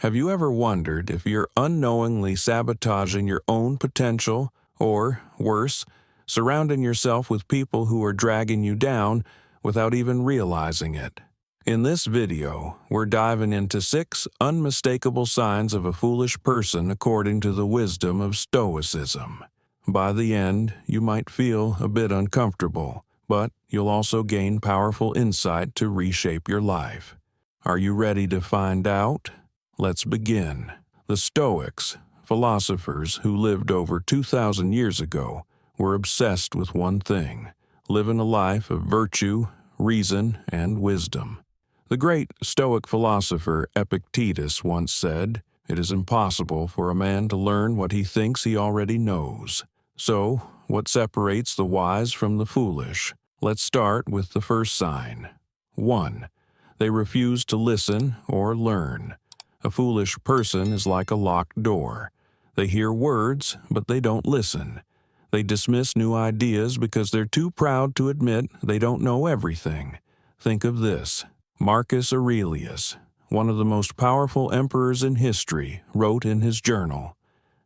Have you ever wondered if you're unknowingly sabotaging your own potential, or, worse, surrounding yourself with people who are dragging you down without even realizing it? In this video, we're diving into 6 unmistakable signs of a foolish person according to the wisdom of Stoicism. By the end, you might feel a bit uncomfortable, but you'll also gain powerful insight to reshape your life. Are you ready to find out? Let's begin. The Stoics, philosophers who lived over 2,000 years ago, were obsessed with one thing: living a life of virtue, reason, and wisdom. The great Stoic philosopher Epictetus once said, "It is impossible for a man to learn what he thinks he already knows." So, what separates the wise from the foolish? Let's start with the first sign. 1. They refuse to listen or learn. A foolish person is like a locked door. They hear words, but they don't listen. They dismiss new ideas because they're too proud to admit they don't know everything. Think of this. Marcus Aurelius, one of the most powerful emperors in history, wrote in his journal,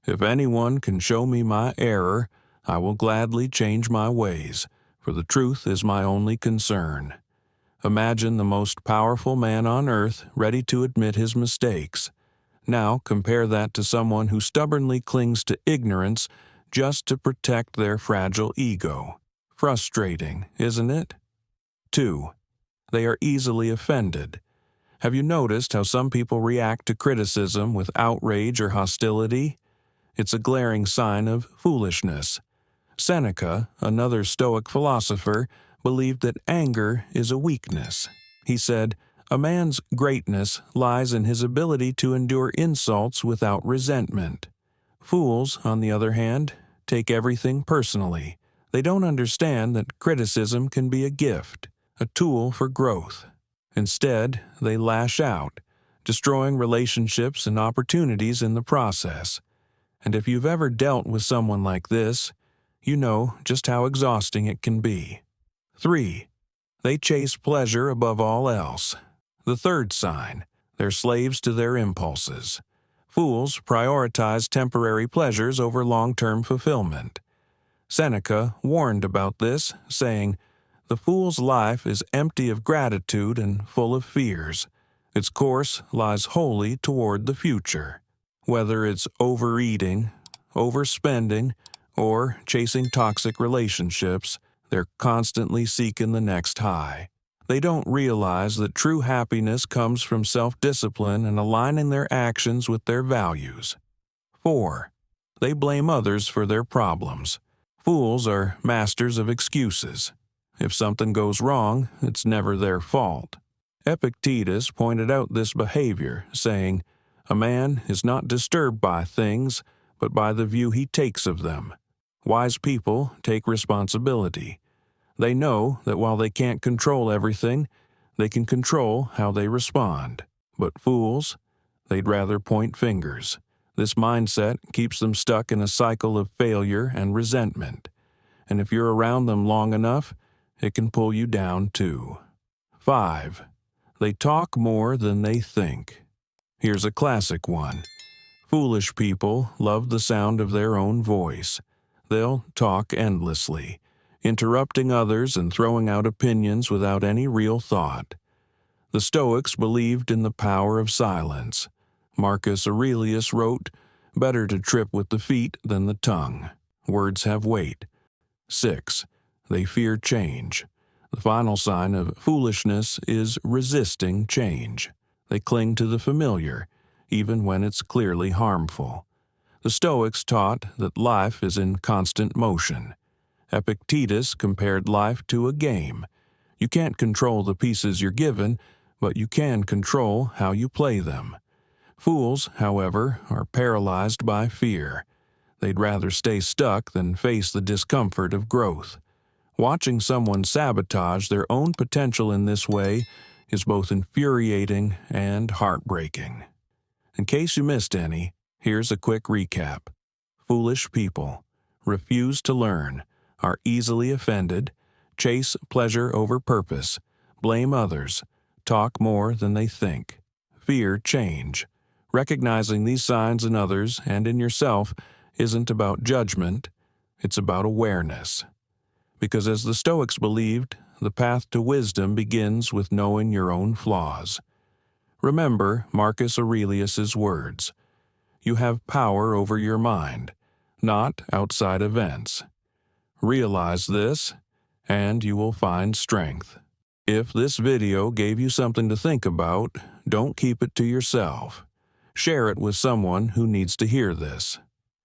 "If anyone can show me my error, I will gladly change my ways, for the truth is my only concern." Imagine the most powerful man on earth ready to admit his mistakes. Now compare that to someone who stubbornly clings to ignorance just to protect their fragile ego. Frustrating, isn't it? 2. They are easily offended. Have you noticed how some people react to criticism with outrage or hostility? It's a glaring sign of foolishness. Seneca, another Stoic philosopher, believed that anger is a weakness. He said, "A man's greatness lies in his ability to endure insults without resentment." Fools, on the other hand, take everything personally. They don't understand that criticism can be a gift, a tool for growth. Instead, they lash out, destroying relationships and opportunities in the process. And if you've ever dealt with someone like this, you know just how exhausting it can be. 3. They chase pleasure above all else. The third sign: they're slaves to their impulses. Fools prioritize temporary pleasures over long-term fulfillment. Seneca warned about this, saying, "The fool's life is empty of gratitude and full of fears. Its course lies wholly toward the future." Whether it's overeating, overspending, or chasing toxic relationships, they're constantly seeking the next high. They don't realize that true happiness comes from self-discipline and aligning their actions with their values. 4. They blame others for their problems. Fools are masters of excuses. If something goes wrong, it's never their fault. Epictetus pointed out this behavior, saying, "A man is not disturbed by things, but by the view he takes of them." Wise people take responsibility. They know that while they can't control everything, they can control how they respond. But fools, they'd rather point fingers. This mindset keeps them stuck in a cycle of failure and resentment. And if you're around them long enough, it can pull you down too. 5. They talk more than they think. Here's a classic one. Foolish people love the sound of their own voice. They'll talk endlessly, interrupting others and throwing out opinions without any real thought. The Stoics believed in the power of silence. Marcus Aurelius wrote, "Better to trip with the feet than the tongue. Words have weight." 6. They fear change. The final sign of foolishness is resisting change. They cling to the familiar, even when it's clearly harmful. The Stoics taught that life is in constant motion. Epictetus compared life to a game. You can't control the pieces you're given, but you can control how you play them. Fools, however, are paralyzed by fear. They'd rather stay stuck than face the discomfort of growth. Watching someone sabotage their own potential in this way is both infuriating and heartbreaking. In case you missed any, here's a quick recap. Foolish people refuse to learn, are easily offended, chase pleasure over purpose, blame others, talk more than they think, fear change, Recognizing these signs in others and in yourself isn't about judgment, it's about awareness. Because as the Stoics believed, the path to wisdom begins with knowing your own flaws. Remember Marcus Aurelius's words, "You have power over your mind, not outside events." Realize this, and you will find strength. If this video gave you something to think about, don't keep it to yourself. Share it with someone who needs to hear this.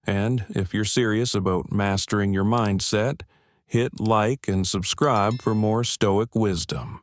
And if you're serious about mastering your mindset, hit like and subscribe for more Stoic wisdom.